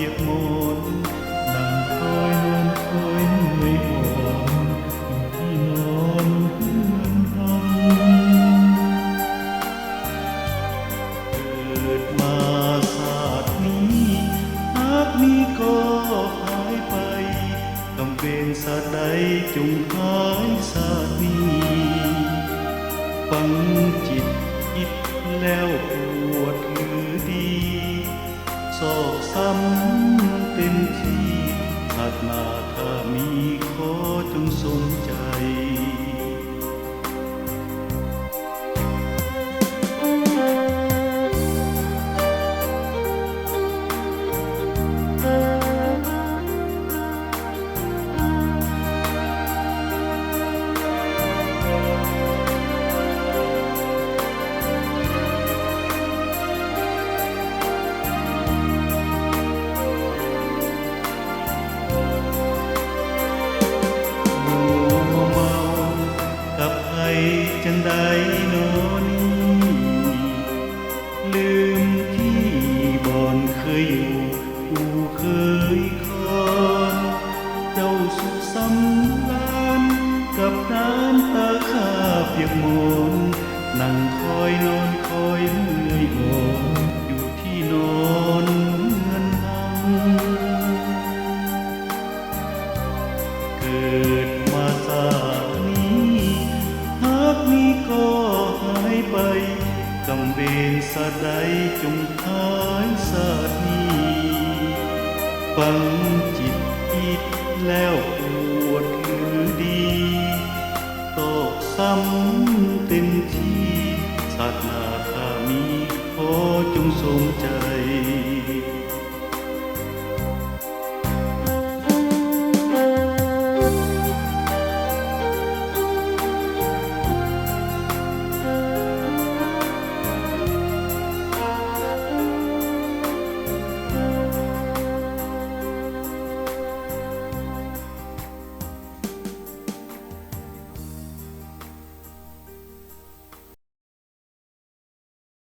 ยกมนดังคอยนอนคอยเหนื่อยอ่อนอยู่ที่นอนเพื่อนทำเกิดมาศาสตร์นี้หากมีก็หายไปกำเวรศาสตร์ใดจงหายศาสตร์นี้ฟังจิตคิดแล้วปวดหรือดีโศกซ้ำเต็มที่ชาติหน้าถ้ามีขอจงสมใจจังใดโนนี้ลืมที่บ่อนเคยอยู่เคยคอนเจ้าสุขสำราญกับน้ำตาข้าเปียกหมอนนั่งคอยนอนคอยเหนื่อยอ่อนอยู่ที่นอนเงินหังเกิดมาศาสตร์นี้หากมีก็หายไปกำเวรศาสตร์ใดจงหายศาสตร์นี้ฟังจิตคิดแล้วปวดหรือดีตอกซ้ำเต็มที่ศาสตร์หน้าถ้ามีขอจงสมใจ